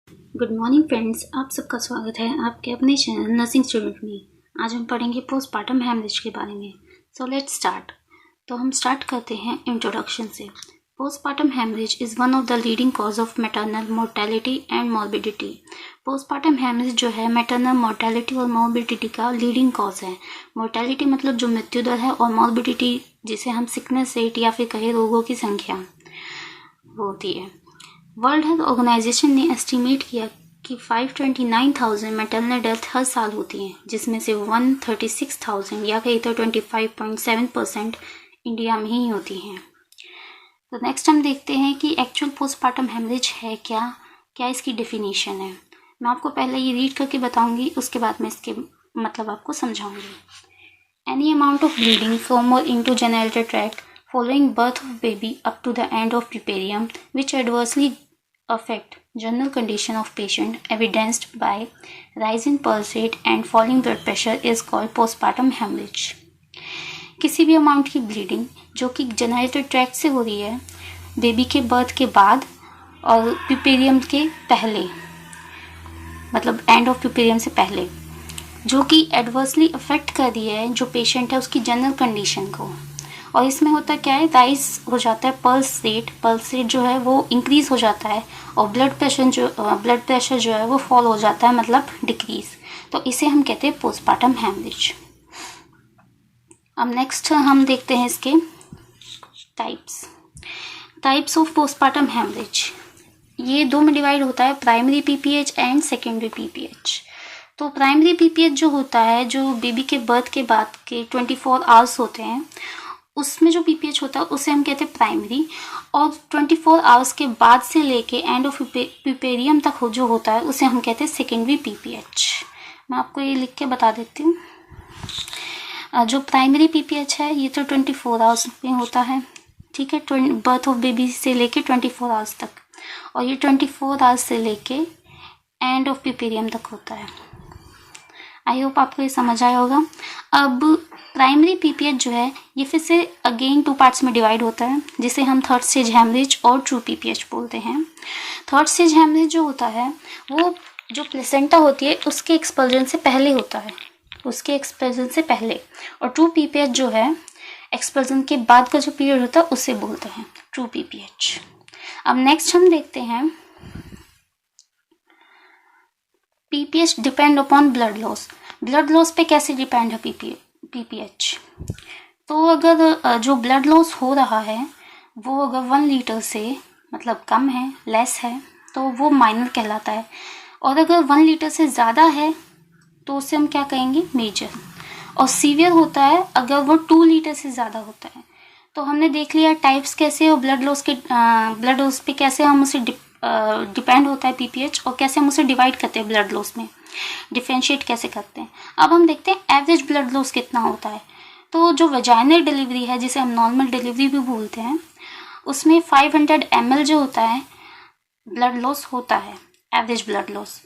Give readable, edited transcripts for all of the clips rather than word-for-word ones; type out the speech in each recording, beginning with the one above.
Good morning friends, आप सबका स्वागत है आपके अपने चैनल नर्सिंग स्टूडेंट में। आज हम पढ़ेंगे पोस्टपार्टम हेमरेज के बारे में। So let's start. तो हम स्टार्ट करते हैं इंट्रोडक्शन से। Postpartum haemorrhage is one of the leading cause of maternal mortality and morbidity. Postpartum haemorrhage जो है मैटरनल मोर्टेलिटी और मॉर्बिडिटी का लीडिंग कॉज है। मोर्टेलिटी मतलब जो मृत्यु दर है, और मॉर्बिडिटी जिसे हम सिकनेस रेट या फिर कहे रोगों की संख्या वो होती है। वर्ल्ड हेल्थ ऑर्गेनाइजेशन ने एस्टिमेट किया कि 529,000 मैटरनल डेथ हर साल होती हैं, जिसमें से 136,000 या कहीं तो 25.7% इंडिया में ही होती हैं। तो नेक्स्ट हम देखते हैं कि एक्चुअल पोस्टपार्टम हेमरेज है क्या, क्या इसकी डेफिनेशन है। मैं आपको पहले ये रीड करके बताऊंगी, उसके बाद मैं इसके मतलब आपको समझाऊंगी। Any amount of bleeding from or into genital tract following birth of baby up to the end of puerperium which adversely affect general condition of patient evidenced by rise in pulse rate and falling blood pressure is called postpartum hemorrhage। किसी भी amount की bleeding जो कि genital tract से हो रही है baby के बर्थ के बाद और प्यूपेरियम के पहले, मतलब एंड ऑफ प्यूपेरियम से पहले, जो कि एडवर्सली अफेक्ट कर रही है जो पेशेंट है उसकी जनरल कंडीशन को। और इसमें होता क्या है, राइज हो जाता है पल्स रेट जो है वो इंक्रीज हो जाता है, और ब्लड प्रेशर जो है वो फॉल हो जाता है, मतलब डिक्रीज। तो इसे हम कहते हैं पोस्टपार्टम हेमरेज। अब नेक्स्ट हम देखते हैं इसके टाइप्स ऑफ पोस्टपार्टम हेमरेज। ये दो में डिवाइड होता है, primary PPH and secondary PPH. तो प्राइमरी पीपीएच जो होता है, जो बेबी के बर्थ के बाद के 24 आवर्स होते हैं, उसमें जो पीपीएच होता है उसे हम कहते हैं प्राइमरी। और 24 आवर्स के बाद से लेके एंड ऑफ प्यूपेरियम तक जो होता है उसे हम कहते हैं सेकेंडरी पीपीएच। मैं आपको ये लिख के बता देती हूँ। जो प्राइमरी पीपीएच है ये तो 24 आवर्स में होता है, ठीक है, बर्थ ऑफ बेबी से लेके 24 आवर्स तक, और ये 24 आवर्स से लेके एंड ऑफ प्यूपेरियम तक होता है। आई होप आपको ये समझ आया होगा। अब प्राइमरी पीपीएच जो है ये फिर से अगेन 2 पार्ट्स में डिवाइड होता है, जिसे हम थर्ड स्टेज हेमरेज और ट्रू पीपीएच बोलते हैं। थर्ड स्टेज हेमरेज जो होता है वो जो प्लेसेंटा होती है उसके एक्सपल्जन से पहले होता है, उसके एक्सपल्जन से पहले। और ट्रू पीपीएच जो है एक्सपल्जन के बाद का जो पीरियड होता है उसे बोलते हैं ट्रू पीपीएच। अब नेक्स्ट हम देखते हैं PPH depend upon blood loss. Blood loss पे कैसे डिपेंड है पीपीएच। तो अगर जो ब्लड लॉस हो रहा है वो अगर 1 लीटर से मतलब कम है, लेस है, तो वो माइनर कहलाता है। और अगर 1 लीटर से ज़्यादा है तो उसे हम क्या कहेंगे, मेजर। और सीवियर होता है अगर वो 2 लीटर से ज़्यादा होता है। तो हमने देख लिया टाइप्स कैसे, और ब्लड लॉस पे कैसे हम उसे डिपेंड होता है पीपीएच, और कैसे हम उसे डिवाइड करते हैं ब्लड लॉस में, डिफरेंशिएट कैसे करते हैं। अब हम देखते हैं एवरेज ब्लड लॉस कितना होता है। तो जो वजाइनल डिलीवरी है, जिसे हम नॉर्मल डिलीवरी भी बोलते हैं, उसमें 500 ml जो होता है ब्लड लॉस होता है, एवरेज ब्लड लॉस।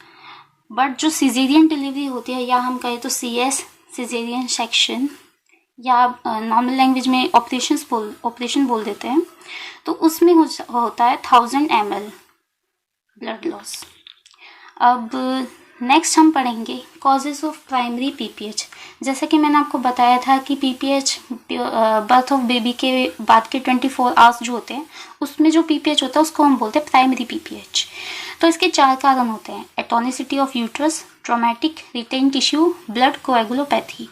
बट जो सीजेरियन डिलीवरी होती है, या हम कहें तो CS सीजेरियन सेक्शन, या नॉर्मल लैंग्वेज में ऑपरेशन बोल देते हैं, तो उसमें होता है 1000 ml ब्लड लॉस। अब नेक्स्ट हम पढ़ेंगे कॉजेज ऑफ प्राइमरी पीपीएच। जैसा कि मैंने आपको बताया था कि पीपीएच बर्थ ऑफ बेबी के बाद के 24 आवर्स जो होते हैं उसमें जो पीपीएच होता है उसको हम बोलते हैं प्राइमरी पीपीएच। तो इसके 4 कारण होते हैं: atonicity of uterus, traumatic retain tissue, blood coagulopathy.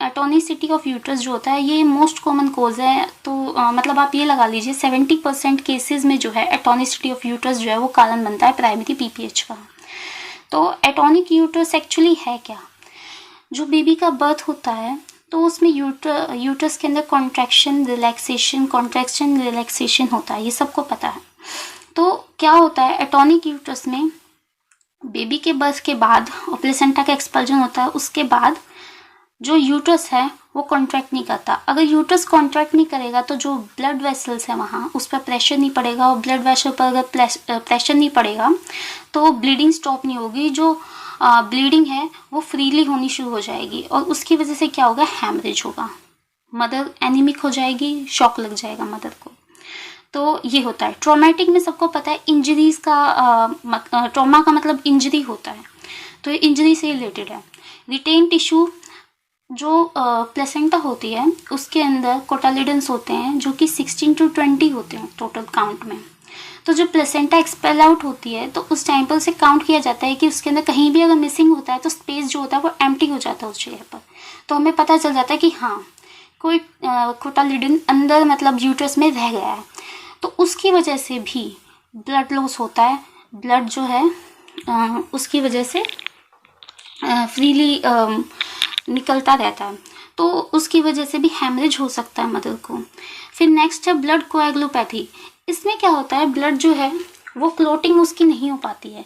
Atonicity of uterus जो होता है ये मोस्ट कॉमन कोज है। तो मतलब आप ये लगा लीजिए 70% केसेस में जो है एटोनिसिटी ऑफ यूट्रस जो है वो कारण बनता है प्राइमरी पीपीएच का। तो एटोनिक यूट्रस एक्चुअली है क्या? जो बेबी का बर्थ होता है तो उसमें यूट्रस के अंदर कॉन्ट्रैक्शन रिलैक्सेशन होता है, ये सबको पता है। तो क्या होता है एटोनिक यूट्रस में, बेबी के बर्थ के बाद और प्लेसेंटा का एक्सपल्जन होता है, उसके बाद जो यूट्रस है वो कॉन्ट्रैक्ट नहीं करता। अगर यूट्रस कॉन्ट्रैक्ट नहीं करेगा तो जो ब्लड वेसल्स है वहाँ उस पर प्रेशर नहीं पड़ेगा, और ब्लड वेसल पर अगर प्रेशर नहीं पड़ेगा तो ब्लीडिंग स्टॉप नहीं होगी। जो ब्लीडिंग है वो फ्रीली होनी शुरू हो जाएगी, और उसकी वजह से क्या होगा, हैमरेज होगा, मदर एनीमिक हो जाएगी, शॉक लग जाएगा मदर को। तो ये होता है। ट्रॉमेटिक में सबको पता है इंजरीज का ट्रॉमा का मतलब इंजरी होता है, तो ये इंजरी से रिलेटेड है। रिटेन टिश्यू जो प्लेसेंटा होती है उसके अंदर कोटालिडन्स होते हैं जो कि 16 to 20 होते हैं टोटल काउंट में। तो जब प्लेसेंटा एक्सपेल आउट होती है तो उस टाइम पर उसे काउंट किया जाता है कि उसके अंदर कहीं भी अगर मिसिंग होता है तो स्पेस जो होता है वो एम्प्टी हो जाता है उस जगह पर। तो हमें पता चल जाता है कि हाँ कोई कोटालिडन अंदर मतलब यूट्रस में रह गया है। तो उसकी वजह से भी ब्लड लॉस होता है। ब्लड जो है उसकी वजह से फ्रीली निकलता रहता है, तो उसकी वजह से भी हैमरेज हो सकता है मदर को। फिर नेक्स्ट है ब्लड कोएगुलोपैथी। इसमें क्या होता है, ब्लड जो है वो क्लोटिंग उसकी नहीं हो पाती है।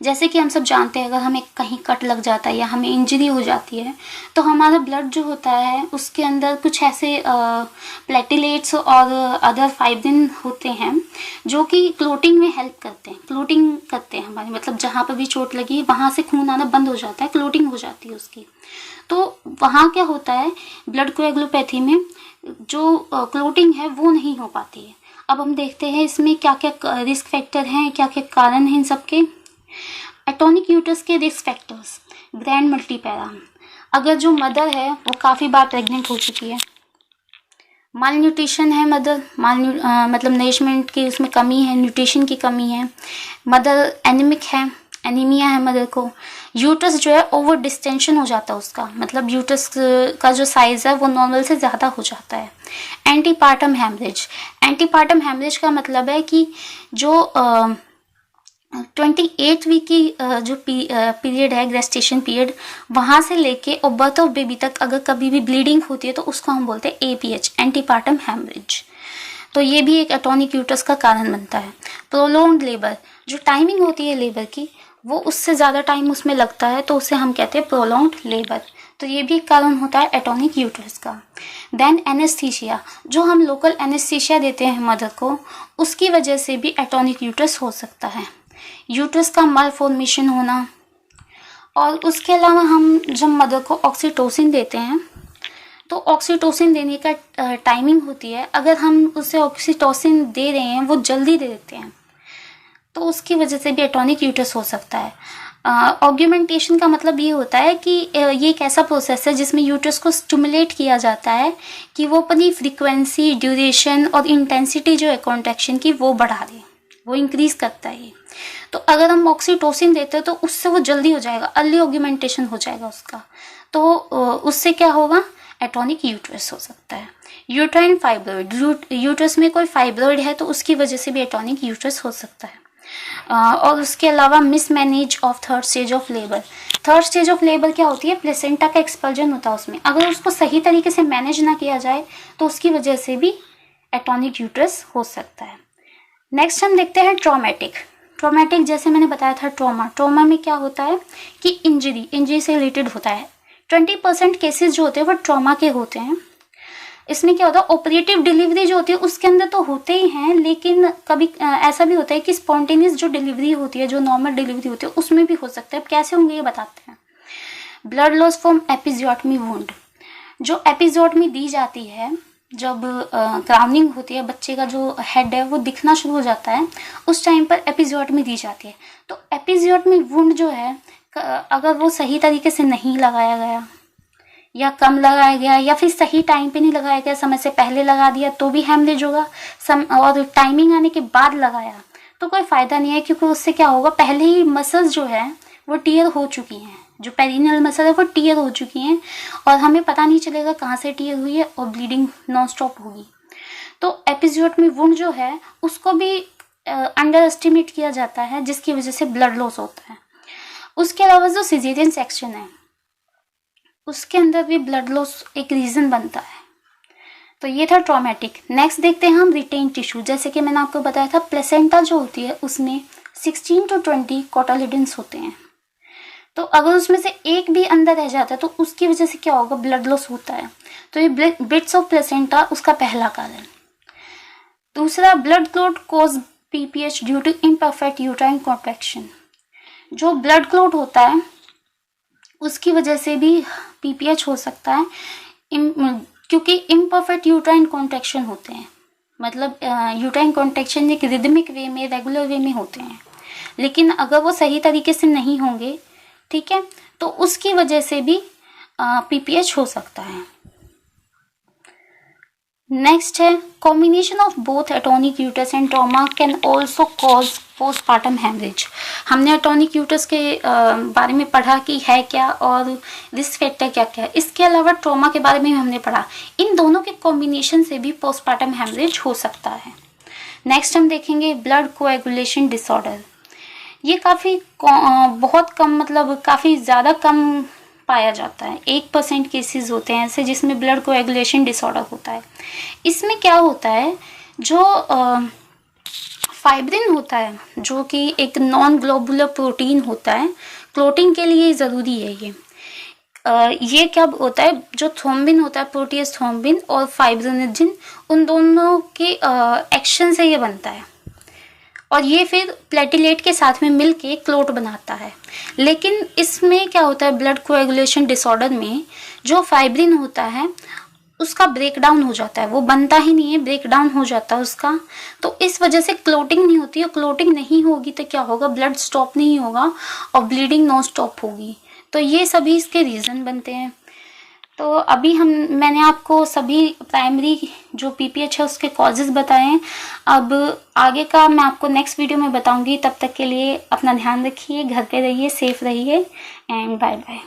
जैसे कि हम सब जानते हैं अगर हमें कहीं कट लग जाता है या हमें इंजरी हो जाती है तो हमारा ब्लड जो होता है उसके अंदर कुछ ऐसे प्लेटिलेट्स और अदर फाइब्रिन होते हैं जो कि क्लोटिंग में हेल्प करते हैं, क्लोटिंग करते हैं हमारे, मतलब जहाँ पर भी चोट लगी वहाँ से खून आना बंद हो जाता है, क्लोटिंग हो जाती है उसकी। तो वहाँ क्या होता है ब्लड कोएगुलोपैथी में जो क्लोटिंग है वो नहीं हो पाती है। अब हम देखते हैं इसमें क्या क्या रिस्क फैक्टर हैं, क्या क्या कारण हैं इन सबके। एटॉनिक यूट्रस के रिस्क फैक्टर्स, ग्रैंड मल्टीपैरा। अगर जो मदर है वो काफ़ी बार प्रेग्नेंट हो चुकी है, माल न्यूट्रिशन है मदर, मतलब नरिशमेंट की उसमें कमी है, न्यूट्रिशन की कमी है, मदर एनीमिक है, एनीमिया है मदर को, यूट्रस जो है ओवर डिस्टेंशन हो जाता है उसका, मतलब यूट्रस का जो साइज़ है वो नॉर्मल से ज़्यादा हो जाता है। Antepartum haemorrhage. एंटीपार्टम हैमरेज का मतलब है कि जो 28 वीक की जो पीरियड है, गेस्टेशन पीरियड, वहाँ से लेके और बर्थ ऑफ बेबी तक अगर कभी भी ब्लीडिंग होती है तो उसको हम बोलते हैं APH, एंटीपार्टम हैमरेज। तो ये भी एक एटॉनिक यूट्रस का कारण बनता है। प्रोलॉन्ग्ड लेबर, जो टाइमिंग होती है लेबर की वो उससे ज़्यादा टाइम उसमें लगता है तो उसे हम कहते हैं प्रोलॉन्ग्ड लेबर। तो ये भी एक कारण होता है एटॉनिक यूट्रस का। देन एनेस्थीसिया, जो हम लोकल एनेस्थीसिया देते हैं मदर को, उसकी वजह से भी एटॉनिक यूट्रस हो सकता है। यूट्रस का मालफॉर्मेशन होना, और उसके अलावा हम जब मदर को ऑक्सीटोसिन देते हैं तो ऑक्सीटोसिन देने का टाइमिंग होती है, अगर हम उसे ऑक्सीटोसिन दे रहे हैं वो जल्दी दे देते हैं तो उसकी वजह से भी एटॉनिक यूट्रस हो सकता है। ऑग्यूमेंटेशन का मतलब ये होता है कि ये एक ऐसा प्रोसेस है जिसमें यूट्रस को स्टिमुलेट किया जाता है कि वो अपनी फ्रीक्वेंसी, ड्यूरेशन और इंटेंसिटी जो है कॉन्ट्रैक्शन की वो बढ़ा दे, वो इंक्रीज करता है। तो अगर हम ऑक्सीटोसिन देते हैं तो उससे वो जल्दी हो जाएगा, अर्ली ऑग्यूमेंटेशन हो जाएगा उसका, तो उससे क्या होगा, एटॉनिक यूट्रस हो सकता है। यूट्राइन फाइब्रॉइड, यूट्रस में कोई फाइब्रॉइड है तो उसकी वजह से भी एटॉनिक यूट्रस हो सकता है। और उसके अलावा mismanage of third stage of labour. Third stage of labour क्या होती है, प्लेसेंटा का एक्सपल्जन होता है उसमें, अगर उसको सही तरीके से मैनेज ना किया जाए तो उसकी वजह से भी एटॉनिक यूट्रस हो सकता है। नेक्स्ट हम देखते हैं ट्रॉमेटिक। ट्रॉमेटिक जैसे मैंने बताया था, ट्रॉमा में क्या होता है कि इंजरी से रिलेटेड होता है। 20% केसेस जो होते हैं वो ट्रॉमा के होते हैं। इसमें क्या होता है, ऑपरेटिव डिलीवरी जो होती है उसके अंदर तो होते ही हैं, लेकिन कभी ऐसा भी होता है कि स्पॉन्टेनियस जो डिलीवरी होती है, जो नॉर्मल डिलीवरी होती है उसमें भी हो सकता है। अब कैसे होंगे ये बताते हैं। Blood loss from episiotomy wound, जो एपिजियोटमी दी जाती है जब क्राउनिंग होती है, बच्चे का जो हेड है वो दिखना शुरू हो जाता है, उस टाइम पर एपिजियोटमी दी जाती है। तो एपिजियोटमी वुंड जो है अगर वो सही तरीके से नहीं लगाया गया या कम लगाया गया या फिर सही टाइम पे नहीं लगाया गया, समय से पहले लगा दिया तो भी हैमरेज होगा, और टाइमिंग आने के बाद लगाया तो कोई फ़ायदा नहीं है, क्योंकि उससे क्या होगा, पहले ही मसल्स जो है वो टीयर हो चुकी हैं, जो पेरिनियल मसल है वो टीयर हो चुकी हैं और हमें पता नहीं चलेगा कहाँ से टीयर हुई है और ब्लीडिंग नॉन स्टॉप होगी। तो एपिजियोटमी वुंड जो है उसको भी अंडर एस्टिमेट किया जाता है, जिसकी वजह से ब्लड लॉस होता है। उसके अलावा जो सिजेरियन सेक्शन है उसके अंदर भी ब्लड लॉस एक रीज़न बनता है। तो ये था ट्रॉमेटिक। नेक्स्ट देखते हैं हम रिटेन टिश्यू। जैसे कि मैंने आपको बताया था प्लेसेंटा जो होती है उसमें 16 to 20 कोटालिडन्स होते हैं, तो अगर उसमें से एक भी अंदर रह जाता है तो उसकी वजह से क्या होगा, ब्लड लॉस होता है। तो ये बिट्स ऑफ प्लेसेंटा उसका पहला कारण। दूसरा, blood clot cause PPH due to imperfect uterine contraction. जो ब्लड क्लॉट होता है उसकी वजह से भी PPH हो सकता है, क्योंकि इम्परफेक्ट यूट्राइन कॉन्ट्रैक्शन होते हैं। मतलब यूट्राइन कॉन्ट्रैक्शन एक रिदमिक वे में, रेगुलर वे में होते हैं, लेकिन अगर वो सही तरीके से नहीं होंगे, ठीक है, तो उसकी वजह से भी पीपीएच हो सकता है। नेक्स्ट है combination of both atonic uterus and trauma can also cause postpartum haemorrhage. हमने एटोनिक यूटरस के बारे में पढ़ा कि है क्या और रिस्क फैक्टर क्या क्या है। इसके अलावा ट्रॉमा के बारे में हमने पढ़ा। इन दोनों के कॉम्बिनेशन से भी पोस्टपार्टम हेमरेज हो सकता है। नेक्स्ट हम देखेंगे ब्लड कोएगुलेशन डिसऑर्डर। ये काफ़ी बहुत कम, मतलब काफ़ी ज़्यादा कम पाया जाता है। 1% केसेस होते हैं ऐसे जिसमें ब्लड कोएगुलेशन डिसऑर्डर होता है। इसमें क्या होता है, जो फाइब्रिन होता है, जो कि एक नॉन ग्लोबुलर प्रोटीन होता है, क्लोटिंग के लिए ज़रूरी है ये क्या होता है, जो थ्रोम्बिन होता है, प्रोटियस थ्रोम्बिन और फाइब्रिनोजन, उन दोनों के एक्शन से ये बनता है और ये फिर प्लेटिलेट के साथ में मिलके क्लोट बनाता है। लेकिन इसमें क्या होता है, ब्लड कोएगुलेशन डिसऑर्डर में जो फाइब्रिन होता है उसका ब्रेकडाउन हो जाता है, वो बनता ही नहीं है, ब्रेकडाउन हो जाता है उसका। तो इस वजह से क्लोटिंग नहीं होती है। क्लोटिंग नहीं होगी तो क्या होगा, ब्लड स्टॉप नहीं होगा और ब्लीडिंग नॉन स्टॉप होगी। तो ये सभी इसके रीज़न बनते हैं। तो अभी मैंने आपको सभी प्राइमरी जो पीपीएच है उसके कॉजेज़ बताए हैं। अब आगे का मैं आपको नेक्स्ट वीडियो में बताऊंगी। तब तक के लिए अपना ध्यान रखिए, घर पे रहिए, सेफ रहिए एंड बाय बाय।